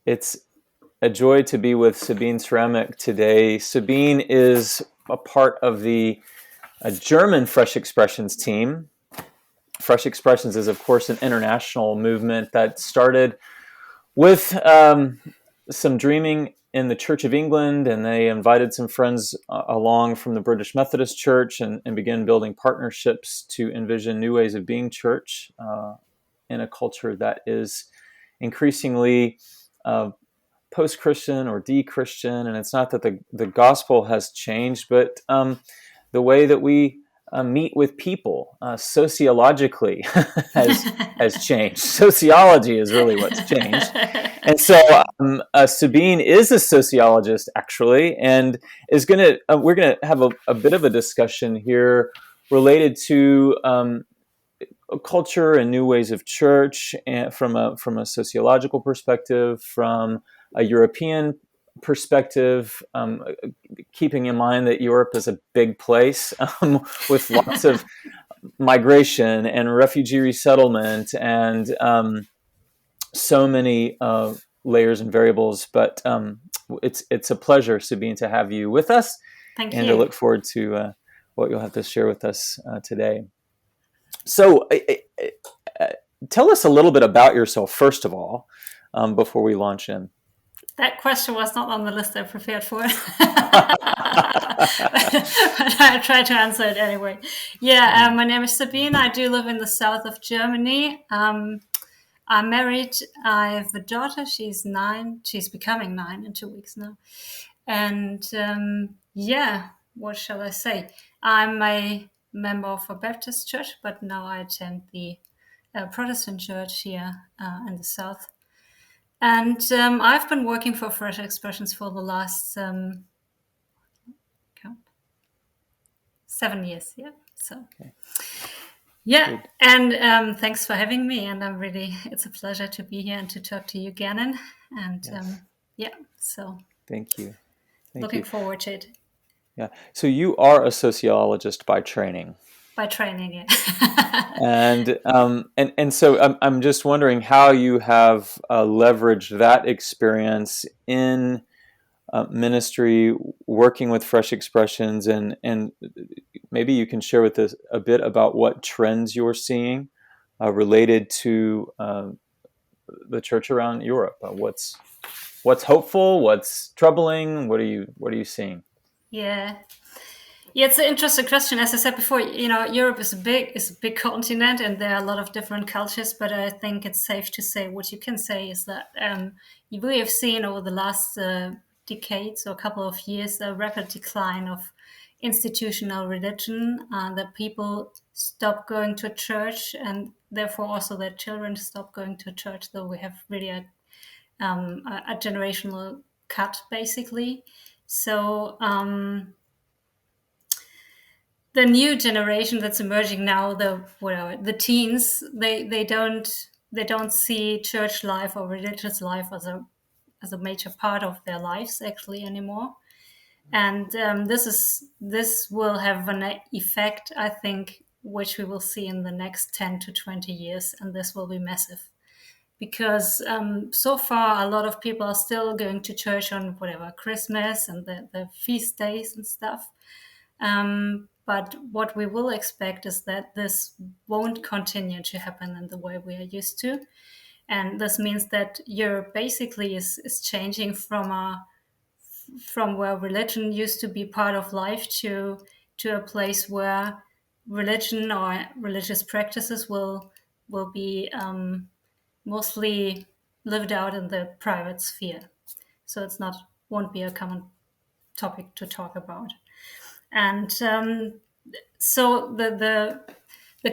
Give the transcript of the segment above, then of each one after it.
It's a joy to be with Sabine Sramek today. Sabine is a part of the German Fresh Expressions team. Fresh Expressions is, of course, an international movement that started with some dreaming in the Church of England, and they invited some friends along from the British Methodist Church and began building partnerships to envision new ways of being church in a culture that is increasingly post-Christian or de-Christian. And it's not that the gospel has changed, but the way that we meet with people sociologically has changed. Sociology is really what's changed. And so Sabine is a sociologist, actually, and is we're going to have a bit of a discussion here related to culture and new ways of church, and from a sociological perspective, from a European perspective, keeping in mind that Europe is a big place with lots of migration and refugee resettlement and so many layers and variables. But it's a pleasure, Sabine, to have you with us. Thank and you. I look forward to what you'll have to share with us today. So tell us a little bit about yourself, first of all, before we launch in. That question was not on the list I prepared for, but I try to answer it anyway. Yeah, my name is Sabine. I do live in the south of Germany. I'm married. I have a daughter. She's 9. She's becoming 9 in 2 weeks now. And what shall I say? I'm a member of a Baptist church, but now I attend the Protestant church here in the south. And I've been working for Fresh Expressions for the last 7 years. Yeah. So, okay. Yeah. Good. And thanks for having me. And it's a pleasure to be here and to talk to you, Gannon. And yes. So thank you. Looking forward to it. Yeah. So you are a sociologist by training. By training, yeah. and so I'm just wondering how you have leveraged that experience in ministry, working with Fresh Expressions, and maybe you can share with us a bit about what trends you're seeing related to the church around Europe. What's hopeful? What's troubling? What are you seeing? Yeah, it's an interesting question. As I said before, Europe is a big continent, and there are a lot of different cultures. But I think it's safe to say what you can say is that we have seen over the last decades or a couple of years a rapid decline of institutional religion, that people stop going to church, and therefore also their children stop going to church. Though we have really a generational cut, basically. So the new generation that's emerging now, the teens, they don't see church life or religious life as a major part of their lives actually anymore. And this will have an effect, I think, which we will see in the next 10 to 20 years, and this will be massive. Because so far, a lot of people are still going to church on Christmas and the feast days and stuff. But what we will expect is that this won't continue to happen in the way we are used to. And this means that Europe basically is changing from where religion used to be part of life to a place where religion or religious practices will be mostly lived out in the private sphere. So won't be a common topic to talk about. And so the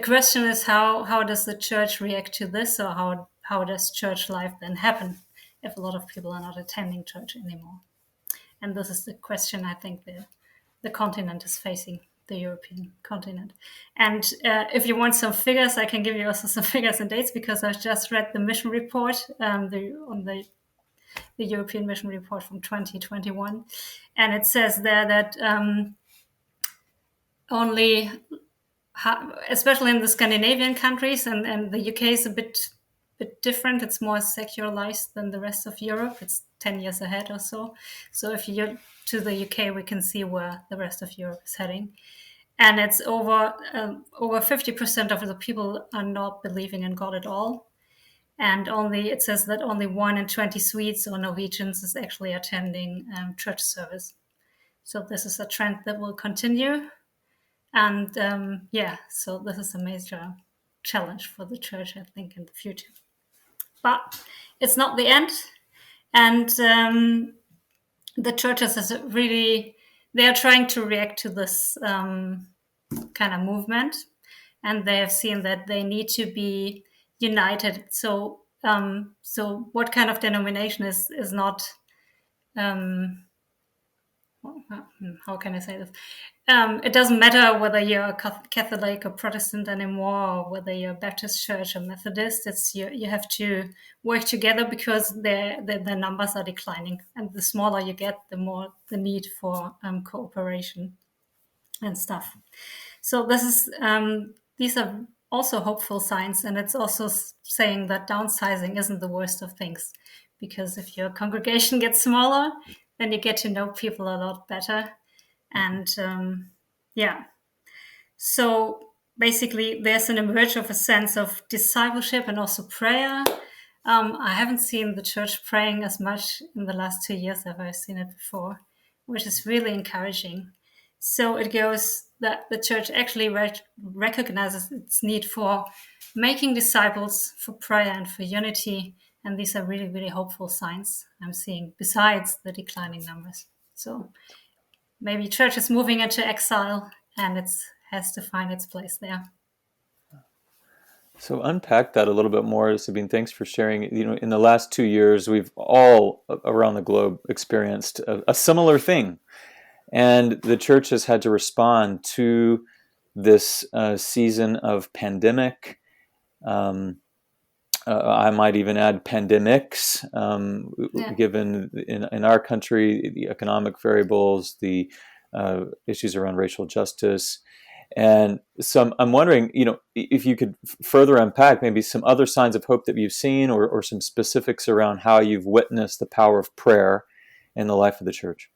question is how does the church react to this, or how does church life then happen if a lot of people are not attending church anymore? And this is the question I think the continent is facing, the European continent. And if you want some figures, I can give you also some figures and dates, because I've just read the mission report, the European mission report from 2021. And it says there that only, especially in the Scandinavian countries, and the UK is a bit bit different. It's more secularized than the rest of Europe. It's 10 years ahead or so. So if you're to the UK, we can see where the rest of Europe is heading. And it's over 50% of the people are not believing in God at all. And it says that only 1 in 20 Swedes or Norwegians is actually attending church service. So this is a trend that will continue. And so this is a major challenge for the church, I think, in the future. But it's not the end. And the churches they are trying to react to this kind of movement. And they have seen that they need to be united. So what kind of denomination is not, how can I say this? It doesn't matter whether you're a Catholic or Protestant anymore, or whether you're a Baptist church or Methodist. It's you have to work together because the numbers are declining, and the smaller you get, the more the need for cooperation and stuff. So these are also hopeful signs, and it's also saying that downsizing isn't the worst of things, because if your congregation gets smaller, then you get to know people a lot better. And so basically there's an emerge of a sense of discipleship and also prayer. I haven't seen the church praying as much in the last 2 years as I've seen it before, which is really encouraging. So it goes that the church actually recognizes its need for making disciples, for prayer and for unity. And these are really, really hopeful signs I'm seeing besides the declining numbers. So maybe church is moving into exile and it has to find its place there. So unpack that a little bit more, Sabine. Thanks for sharing. In the last 2 years, we've all around the globe experienced a similar thing. And the church has had to respond to this season of pandemic. I might even add pandemics, given in our country, the economic variables, the issues around racial justice. And so I'm wondering, if you could further unpack maybe some other signs of hope that you've seen, or some specifics around how you've witnessed the power of prayer in the life of the church.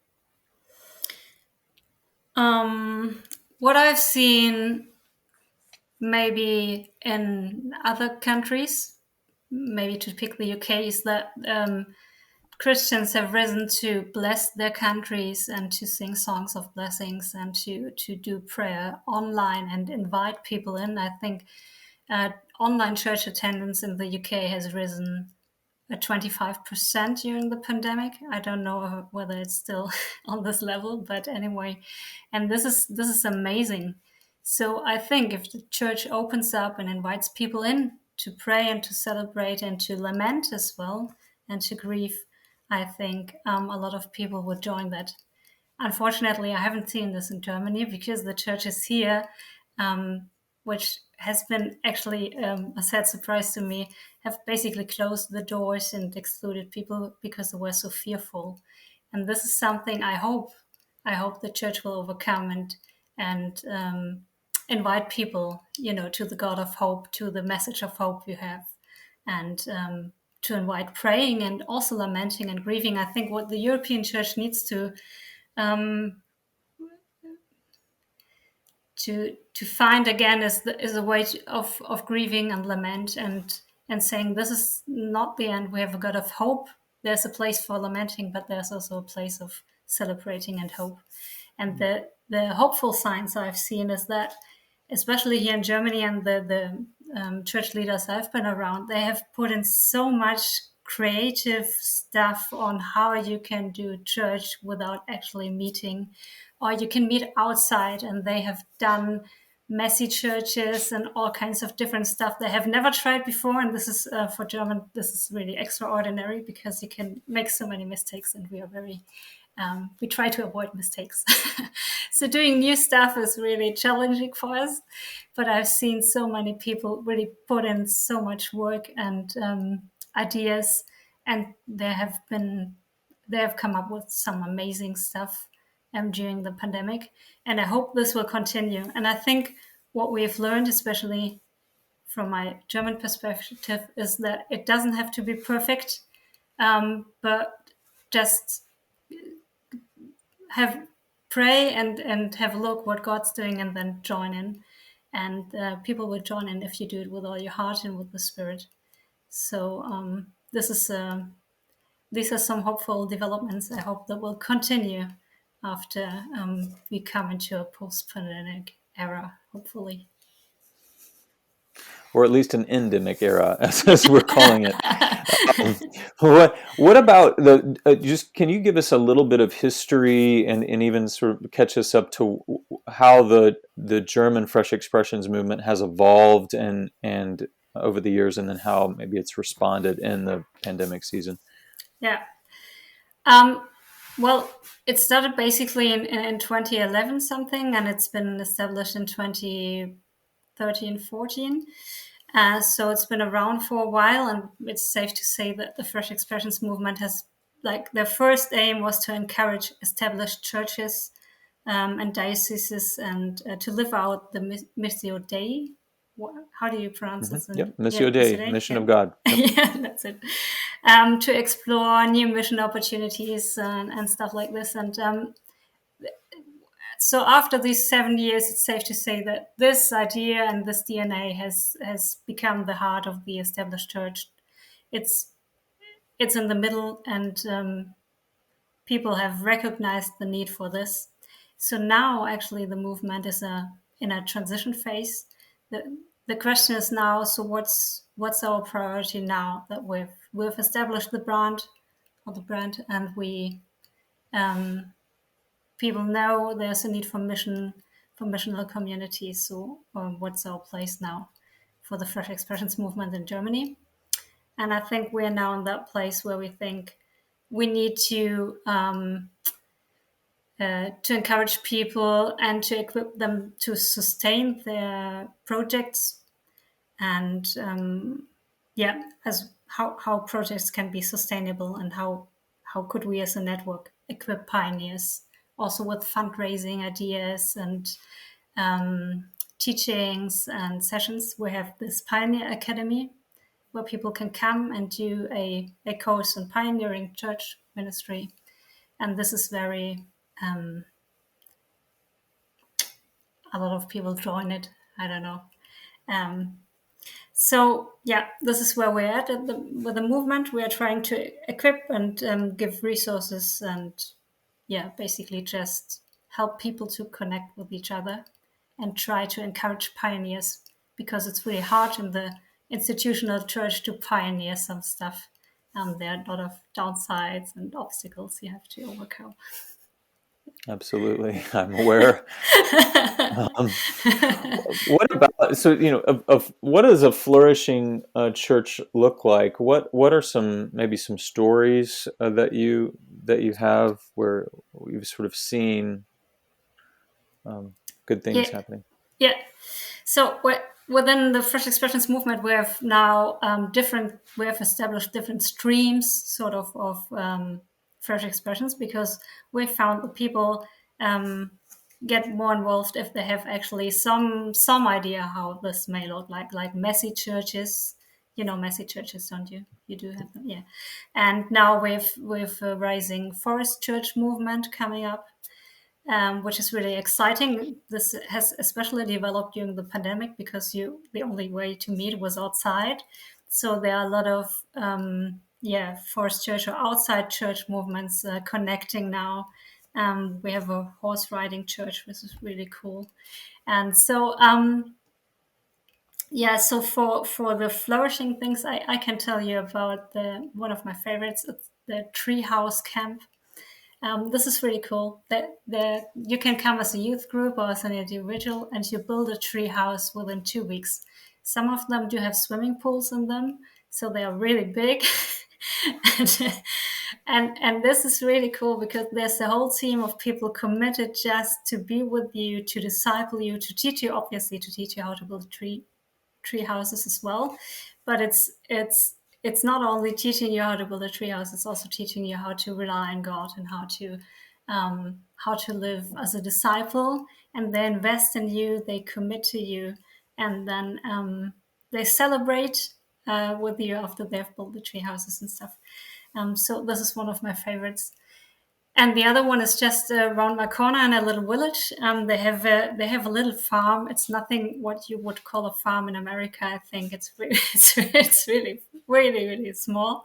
What I've seen maybe in other countries, maybe to pick the UK, is that Christians have risen to bless their countries and to sing songs of blessings and to do prayer online and invite people in. I think online church attendance in the UK has risen at 25% during the pandemic. I don't know whether it's still on this level, but anyway, and this is amazing. So I think if the church opens up and invites people in to pray and to celebrate and to lament as well and to grieve, I think a lot of people would join that. Unfortunately, I haven't seen this in Germany because the churches here, which has been actually a sad surprise to me, have basically closed the doors and excluded people because they were so fearful. And this is something I hope the church will overcome and invite people, to the God of hope, to the message of hope you have, and to invite praying and also lamenting and grieving. I think what the European church needs to find again is a way of grieving and lament and saying this is not the end. We have a God of hope. There's a place for lamenting, but there's also a place of celebrating and hope. And the hopeful signs I've seen is that, especially here in Germany and the church leaders I've been around, they have put in so much creative stuff on how you can do church without actually meeting, or you can meet outside, and they have done messy churches and all kinds of different stuff they have never tried before. And this is for German, this is really extraordinary because you can make so many mistakes, and we are very we try to avoid mistakes. So doing new stuff is really challenging for us, but I've seen so many people really put in so much work and ideas, and they have come up with some amazing stuff during the pandemic. And I hope this will continue. And I think what we've learned, especially from my German perspective is that it doesn't have to be perfect, but just pray and have a look what God's doing and then join in. And people will join in if you do it with all your heart and with the Spirit. So these are some hopeful developments. I hope that will continue after we come into a post-pandemic era, hopefully. Or at least an endemic era, as we're calling it. What about just can you give us a little bit of history and even sort of catch us up to how the German Fresh Expressions movement has evolved and over the years, and then how maybe it's responded in the pandemic season? Yeah. Well, it started basically in 2011 something, and it's been established in 2013, 14. So it's been around for a while, and it's safe to say that the Fresh Expressions movement has, like, their first aim was to encourage established churches and dioceses and to live out the Missio Dei. How do you pronounce this? Yep, Missio Dei, mission of God. Yep. Yeah, that's it. To explore new mission opportunities and stuff like this. And so after these 7 years, it's safe to say that this idea and this DNA has become the heart of the established church. It's in the middle, and people have recognized the need for this. So now, actually, the movement is in a transition phase. The question is now: so what's our priority now that we've established the brand, and we people know there's a need for missional communities. So what's our place now for the Fresh Expressions movement in Germany? And I think we're now in that place where we think we need to encourage people and to equip them to sustain their projects, and as how projects can be sustainable, and how could we as a network equip pioneers also with fundraising ideas and teachings and sessions. We have this Pioneer Academy where people can come and do a course on pioneering church ministry. And this is very, a lot of people join it. I don't know. So yeah, this is where we're at with the movement. We are trying to equip and give resources and basically just help people to connect with each other and try to encourage pioneers, because it's really hard in the institutional church to pioneer some stuff. There are a lot of downsides and obstacles you have to overcome. Absolutely, I'm aware. What about, so of what does a flourishing church look like? What are maybe some stories that you have where you've sort of seen good things happening? Yeah. So within the Fresh Expressions movement, we have now we have established different streams, sort of Fresh Expressions, because we found that people get more involved if they have actually some idea how this may look like messy churches. You know messy churches, don't you? You do have them, yeah. And now with a rising Forest Church movement coming up, which is really exciting. This has especially developed during the pandemic because the only way to meet was outside. So there are a lot of Forest Church or outside church movements connecting now. We have a horse riding church, which is really cool. And so so for the flourishing things, I can tell you about one of my favorites. It's the Treehouse Camp. This is really cool. That you can come as a youth group or as an individual, and you build a tree house within 2 weeks. Some of them do have swimming pools in them, so they are really big. and this is really cool because there's a whole team of people committed just to be with you, to disciple you, to teach you, obviously, to teach you how to build tree houses as well. But it's not only teaching you how to build a treehouse; it's also teaching you how to rely on God and how to live as a disciple. And they invest in you, they commit to you, and then they celebrate with you after they've built the tree houses and stuff. So this is one of my favorites. And the other one is just around my corner in a little village. They have a little farm. It's nothing what you would call a farm in America. I think it's really, it's really really really small.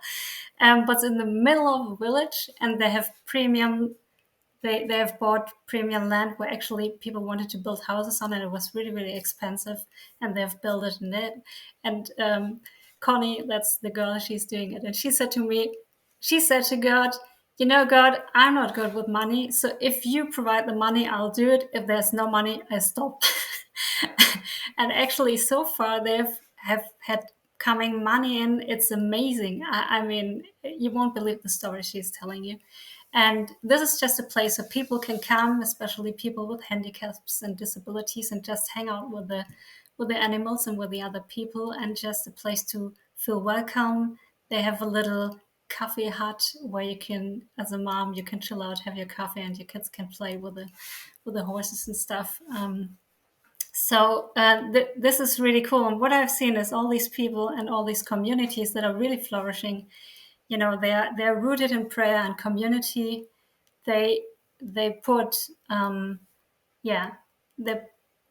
But it's in the middle of a village, and they have premium. They have bought premium land where actually people wanted to build houses on it. It was really really expensive, and they've built it in it. And Connie, that's the girl, she's doing it, and she said to me, she said to God, you know, God, I'm not good with money. So if you provide the money, I'll do it. If there's no money, I stop. And actually, so far, have had coming money in. It's amazing. I mean, you won't believe the story she's telling you. And this is just a place where people can come, especially people with handicaps and disabilities, and just hang out with the animals and with the other people, and just a place to feel welcome. They have a little coffee hut where you can, as a mom, you can chill out, have your coffee, and your kids can play with the horses and stuff. This is really cool. And what I've seen is all these people and all these communities that are really flourishing. You know, they're rooted in prayer and community. They they put yeah they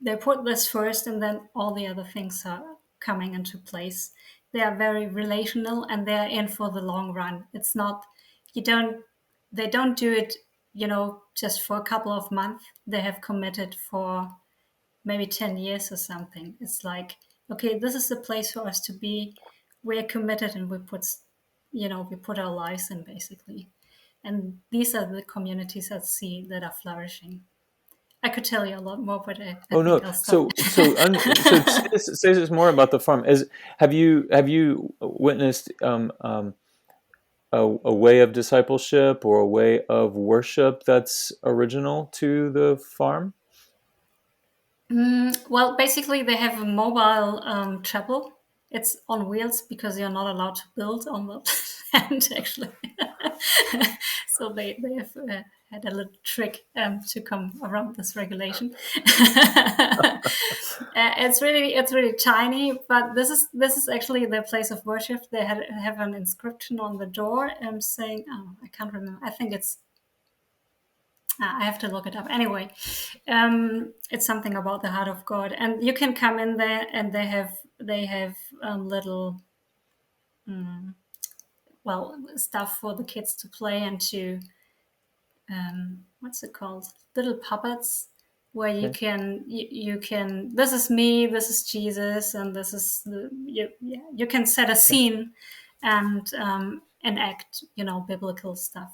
they put this first, and then all the other things are coming into place. They are very relational, and they're in for the long run. It's not, you don't they don't do it, you know, just for a couple of months. They have committed for maybe 10 years or something. It's like, okay, this is the place for us to be. We're committed, and we put our lives in, basically. And these are the communities I see that are flourishing. I could tell you a lot more, but I Oh think no! I'll stop. So say this more about the farm. Have you witnessed a way of discipleship or a way of worship that's original to the farm? Well, basically, they have a mobile chapel. It's on wheels because you're not allowed to build on the land, actually. So they have had a little trick to come around this regulation. It's really tiny, but this is actually their place of worship. They have an inscription on the door saying, oh, I can't remember. I think it's, I have to look it up. Anyway, it's something about the heart of God, and you can come in there, and they have little stuff for the kids to play, and to what's it called, little puppets, where Okay. you can, this is me, this is Jesus, and this is you can set a scene and enact, biblical stuff.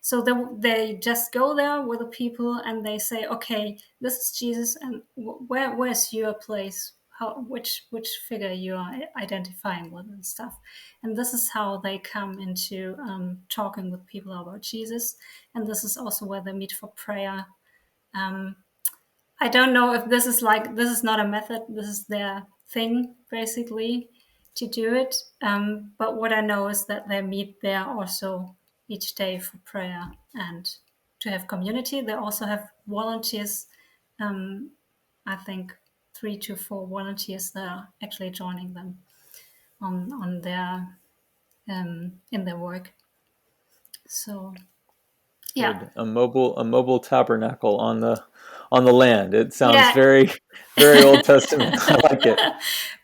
So they just go there with the people, and they say, okay, this is Jesus, and where's your place, which figure you are identifying with and stuff. And this is how they come into talking with people about Jesus. And this is also where they meet for prayer. I don't know if this is not a method, this is their thing, basically, to do it. But what I know is that they meet there also each day for prayer and to have community. They also have volunteers. I think 3 to 4 volunteers that are actually joining them on their in their work. So yeah, Good. A mobile tabernacle on the land. It sounds yeah. very very Old Testament. I like it.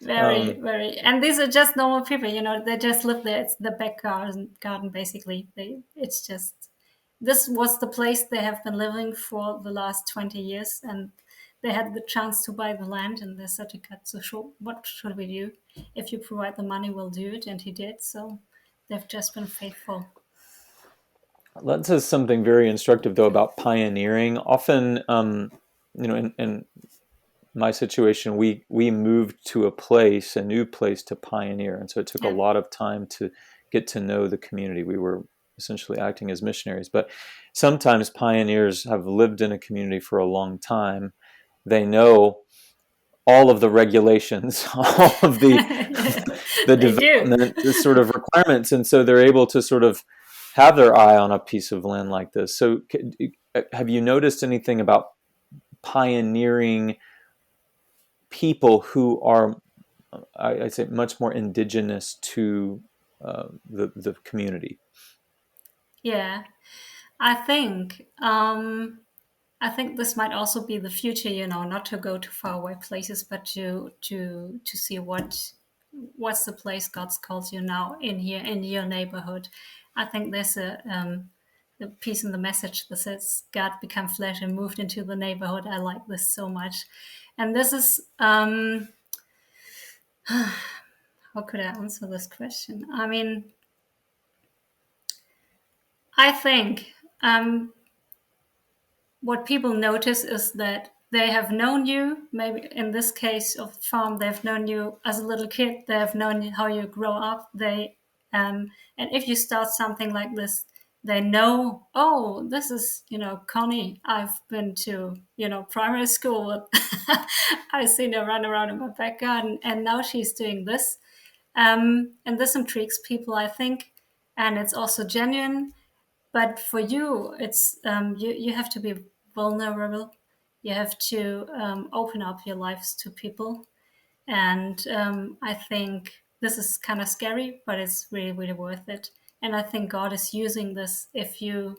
Very, Um, very. And these are just normal people, they just live there. It's the back garden basically. It's just, this was the place they have been living for the last 20 years, and they had the chance to buy the land, and they said to God, so what should we do? If you provide the money, we'll do it. And he did. So they've just been faithful. that says something very instructive though about pioneering. Often, in my situation, we moved to a new place to pioneer, and so it took a Yeah. lot of time to get to know the community. We were essentially acting as missionaries, but sometimes pioneers have lived in a community for a long time. They know all of the regulations, all of the They do. development, the sort of requirements, and so they're able to sort of have their eye on a piece of land like this. So, have you noticed anything about pioneering people who are I'd say much more indigenous to the community. Yeah, I think I think this might also be the future. Not to go to faraway places, but to see what's the place God's called you now in here in your neighborhood. I think there's a piece in the message that says God became flesh and moved into the neighborhood. I like this so much, and this is how could I answer this question? I mean, I think what people notice is that they have known you, maybe in this case of farm, they've known you as a little kid, they have known how you grow up. And if you start something like this, they know, oh, this is, Connie. I've been to, primary school. I've seen her run around in my back garden, and now she's doing this. And this intrigues people, I think, and it's also genuine. But for you, it's you have to be vulnerable. You have to open up your lives to people, and I think this is kind of scary, but it's really, really worth it. And I think God is using this. If you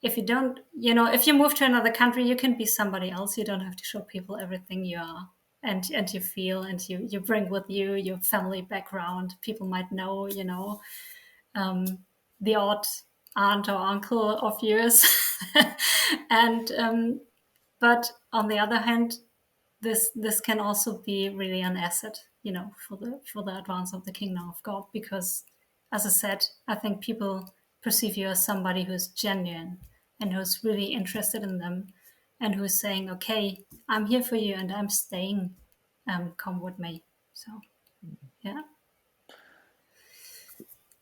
don't, if you move to another country, you can be somebody else. You don't have to show people everything you are and you feel, and you bring with you your family background. People might know, the odd aunt or uncle of yours. And but on the other hand, this can also be really an asset, for the advance of the kingdom of God, because, as I said, I think people perceive you as somebody who's genuine and who's really interested in them, and who's saying, okay, I'm here for you and I'm staying, come with me. So yeah.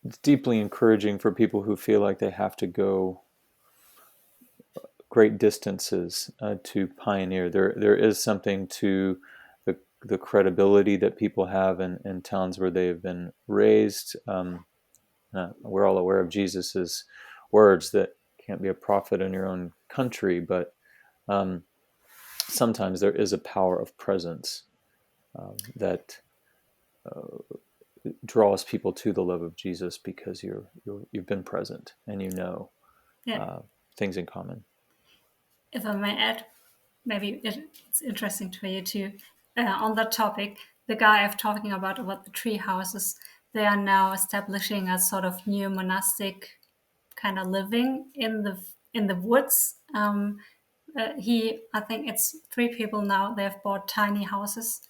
It's deeply encouraging for people who feel like they have to go great distances to pioneer. There is something to the credibility that people have in towns where they have been raised. We're all aware of Jesus's words that can't be a prophet in your own country, but sometimes there is a power of presence that draws people to the love of Jesus because you've been present and Yeah. things in common. If I may add, maybe it's interesting for you too. On that topic, the guy I've talking about the tree houses, they are now establishing a sort of new monastic kind of living in the woods. I think it's 3 people now. They've bought tiny houses,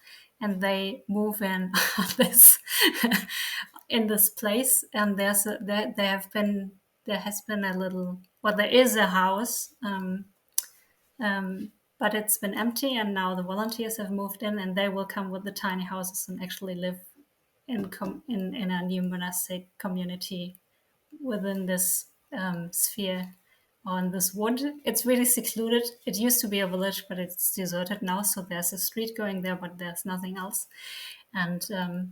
and they move in this in this place. And there has been a little. Well, there is a house. But it's been empty, and now the volunteers have moved in, and they will come with the tiny houses and actually live in a new monastic community within this sphere on this wood. It's really secluded. It used to be a village, but it's deserted now. So there's a street going there, but there's nothing else. And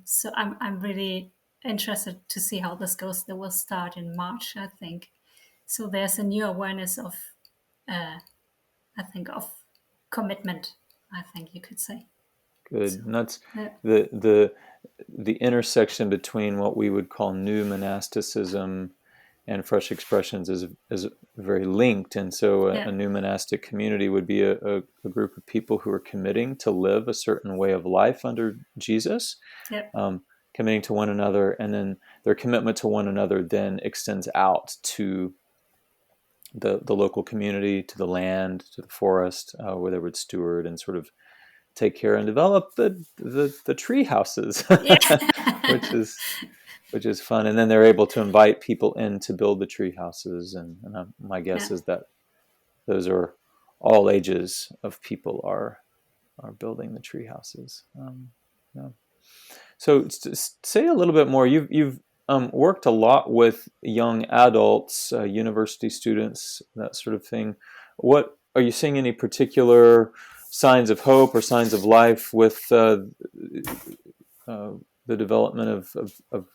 so I'm really interested to see how this goes. They will start in March, I think. So there's a new awareness of, I think, of commitment, I think you could say. Good. So, And that's yeah. the intersection between what we would call new monasticism and fresh expressions is very linked. And so a Yeah. new monastic community would be a group of people who are committing to live a certain way of life under Jesus, Yeah. committing to one another, and then their commitment to one another then extends out to the local community, to the land, to the forest, where they would steward and sort of take care and develop the tree houses, Yeah. which is fun. And then they're able to invite people in to build the tree houses. And my guess Yeah. is that those are all ages of people are building the tree houses. Yeah. So say a little bit more. You've worked a lot with young adults, university students, that sort of thing. What are you seeing? Any particular signs of hope or signs of life with the development of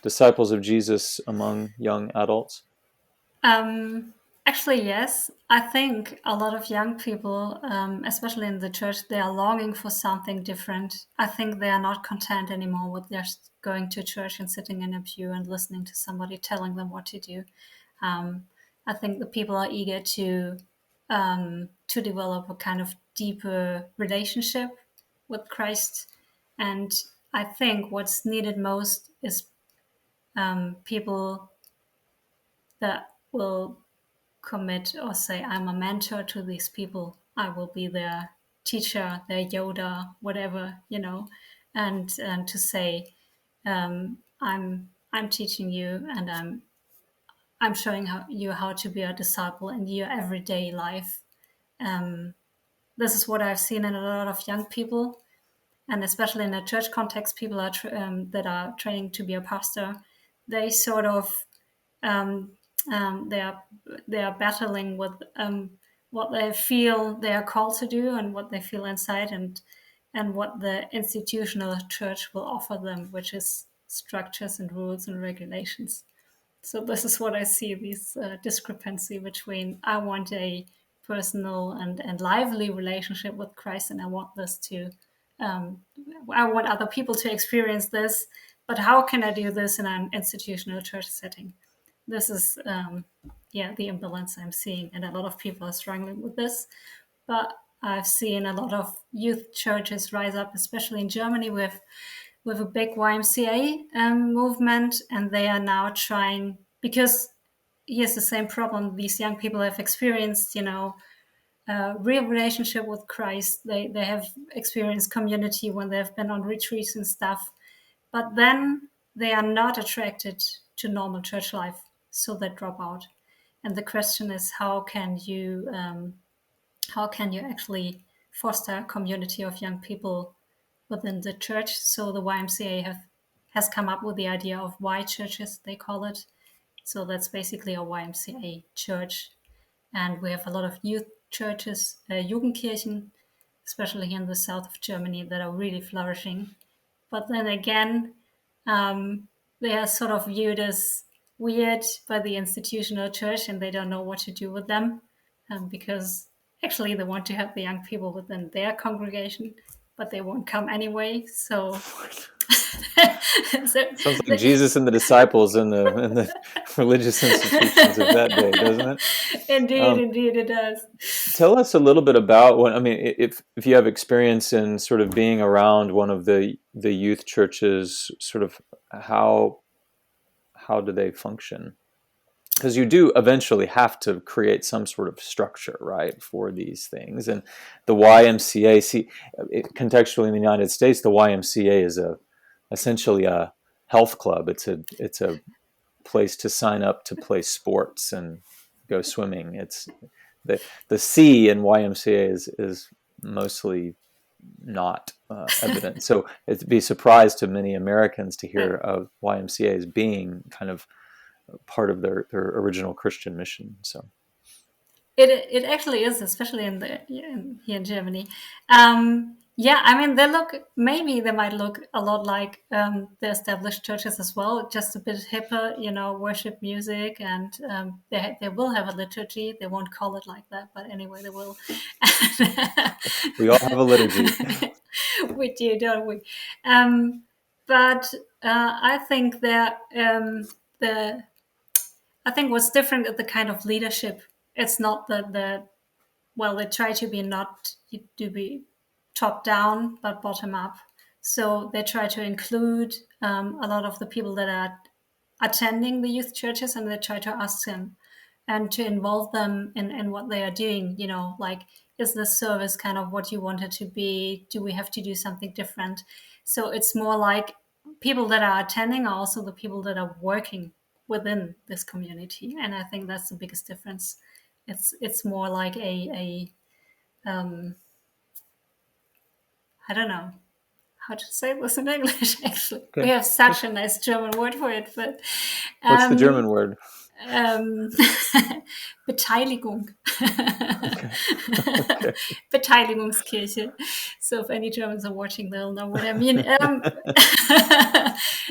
disciples of Jesus among young adults? Actually, yes. I think a lot of young people, especially in the church, they are longing for something different. I think they are not content anymore with just going to church and sitting in a pew and listening to somebody telling them what to do. Um, I think the people are eager to develop a kind of deeper relationship with Christ, and I think what's needed most is people that will commit or say, I'm a mentor to these people. I will be their teacher, their Yoda, whatever, and to say, I'm teaching you, and I'm showing you how to be a disciple in your everyday life. This is what I've seen in a lot of young people, and especially in a church context, people that are training to be a pastor. They sort of um, they are battling with what they feel they are called to do and what they feel inside, and what the institutional church will offer them, which is structures and rules and regulations. So this is what I see, this discrepancy between I want a personal and lively relationship with Christ, and I want this to, um, I want other people to experience this, but how can I do this in an institutional church setting? This is, the imbalance I'm seeing, and a lot of people are struggling with this. But I've seen a lot of youth churches rise up, especially in Germany, with a big YMCA movement, and they are now trying, because here's the same problem these young people have experienced, real relationship with Christ. They have experienced community when they've been on retreats and stuff, but then they are not attracted to normal church life, so they drop out. And the question is, how can you actually foster a community of young people within the church? So the YMCA has come up with the idea of Y churches, they call it. So that's basically a YMCA church. And we have a lot of youth churches, Jugendkirchen, especially here in the south of Germany, that are really flourishing. But then again, they are sort of viewed as weird by the institutional church, and they don't know what to do with them, because actually they want to have the young people within their congregation, but they won't come anyway. So, so Sounds like Jesus and the disciples in the religious institutions of that day, doesn't it? indeed, it does. Tell us a little bit about what I mean. If you have experience in sort of being around one of the youth churches, sort of how do they function? Because you do eventually have to create some sort of structure, right, for these things. And the YMCA, contextually in the United States, the YMCA is essentially a health club. It's a place to sign up to play sports and go swimming. It's the C in YMCA is mostly not evident. So it'd be a surprise to many Americans to hear of YMCA as being kind of part of their original Christian mission. So It actually is, especially here in Germany. Yeah, I mean, they might look a lot like the established churches as well, just a bit hipper, worship music, and they will have a liturgy. They won't call it like that, but anyway, they will. we all have a liturgy. We do, don't we? But I think that the I think what's different is the kind of leadership. It's not they try to be not to be top down, but bottom up. So they try to include a lot of the people that are attending the youth churches, and they try to ask them and to involve them in what they are doing. Like, is this service kind of what you want it to be? Do we have to do something different? So it's more like people that are attending are also the people that are working within this community, and I think that's the biggest difference. It's more like a I don't know how to say this in English. Actually, we Okay. have such a nice German word for it, but What's the um, German word? Beteiligung. Okay. Okay. Beteiligungskirche. So if any Germans are watching, they'll know what I mean.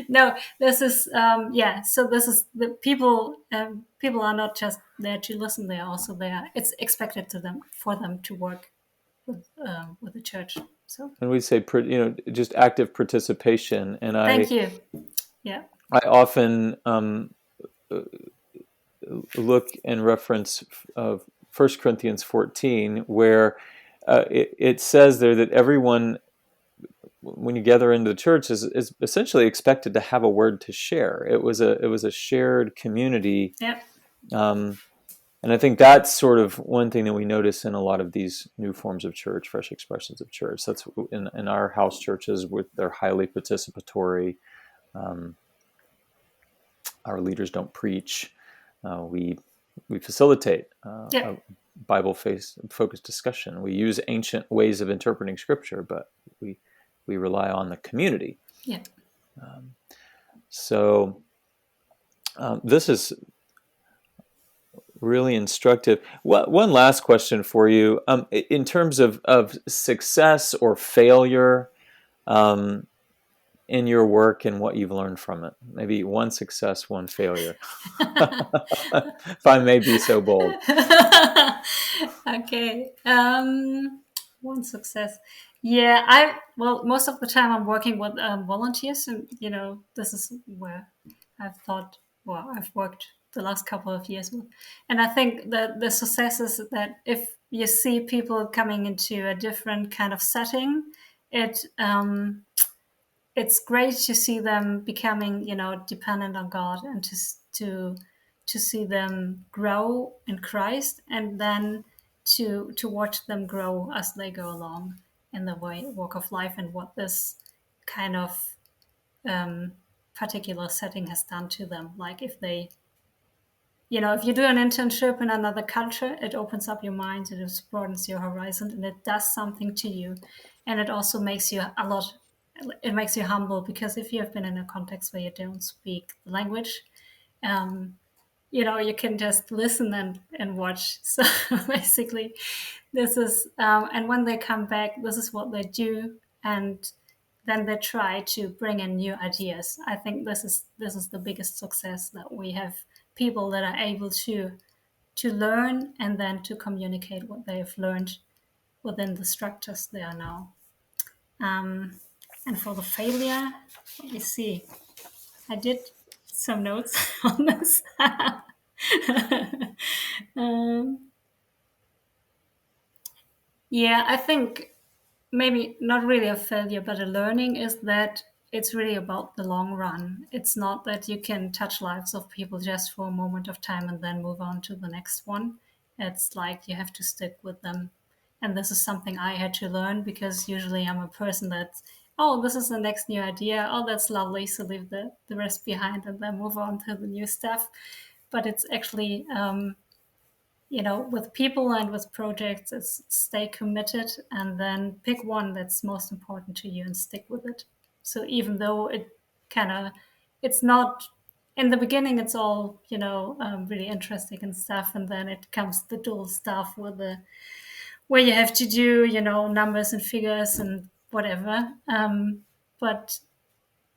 No, this is So this is the people. People are not just there to listen; they are also there. It's expected for them to work with the church. So And we say, just active participation. And thank you. Yeah. I often look and reference of 1 Corinthians 14, where it says there that everyone, when you gather into the church, is essentially expected to have a word to share. It was a shared community. Yeah. And I think that's sort of one thing that we notice in a lot of these new forms of church, fresh expressions of church. That's in our house churches, they're highly participatory. Our leaders don't preach. We facilitate a Bible-focused discussion. We use ancient ways of interpreting Scripture, but we rely on the community. Yeah. So this is really instructive. One last question for you. In terms of success or failure in your work and what you've learned from it, maybe one success, one failure, if I may be so bold. Okay. One success. Yeah, most of the time I'm working with volunteers, and this is where I've worked the last couple of years with. And I think that the success is that if you see people coming into a different kind of setting, it's great to see them becoming, dependent on God, and to see them grow in Christ, and then to watch them grow as they go along in the walk of life, and what this kind of particular setting has done to them. Like if they, if you do an internship in another culture, it opens up your mind, it broadens your horizon, and it does something to you, and it also makes you it makes you humble, because if you have been in a context where you don't speak the language, you can just listen and watch. So basically, this is, and when they come back, this is what they do, and then they try to bring in new ideas. I think this is the biggest success, that we have people that are able to learn and then to communicate what they have learned within the structures they are now. And for the failure, let me see. I did some notes on this. Yeah, I think maybe not really a failure, but a learning is that it's really about the long run. It's not that you can touch lives of people just for a moment of time and then move on to the next one. It's like you have to stick with them. And this is something I had to learn, because usually I'm a person that's, oh, this is the next new idea. Oh, that's lovely. So leave the rest behind and then move on to the new stuff. But it's actually, with people and with projects, it's stay committed and then pick one that's most important to you and stick with it. So even though it's not, in the beginning, it's all, really interesting and stuff. And then it comes the dual stuff where you have to do, numbers and figures and whatever. But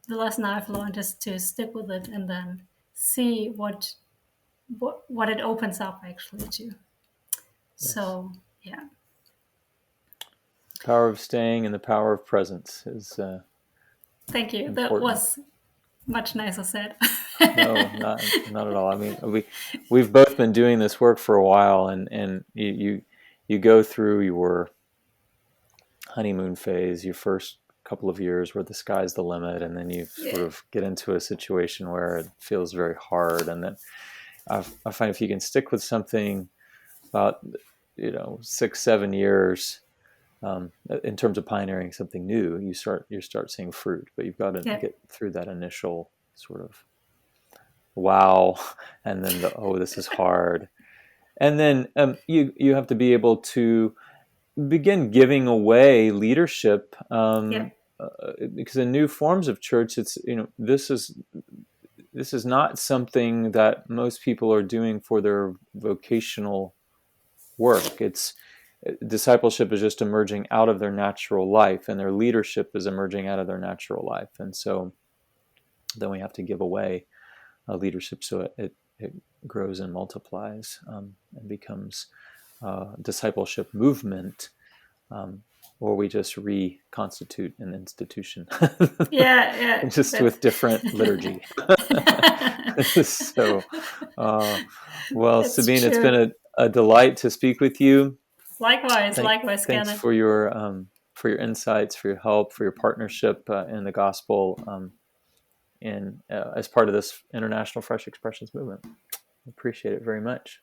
the lesson I've learned is to stick with it and then see what it opens up actually to. Yes. So, yeah. Power of staying and the power of presence is Thank you. important. That was much nicer said. No, not at all. I mean, we've both been doing this work for a while, and you go through your honeymoon phase, your first couple of years where the sky's the limit, and then you sort of get into a situation where it feels very hard, and then I find if you can stick with something about 6-7 years, in terms of pioneering something new, you start seeing fruit. But you've got to get through that initial sort of wow, and then this is hard, and then you have to be able to begin giving away leadership, because in new forms of church, it's this is this is not something that most people are doing for their vocational work. It's discipleship is just emerging out of their natural life, and their leadership is emerging out of their natural life. And so then we have to give away leadership so it grows and multiplies, and becomes discipleship movement, or we just reconstitute an institution. Yeah, Just with different liturgy. So, well, that's Sabine, it's true. been a delight to speak with you. Likewise, Thanks Kenneth. for your insights, for your help, for your partnership in the gospel, as part of this international Fresh Expressions movement. Appreciate it very much.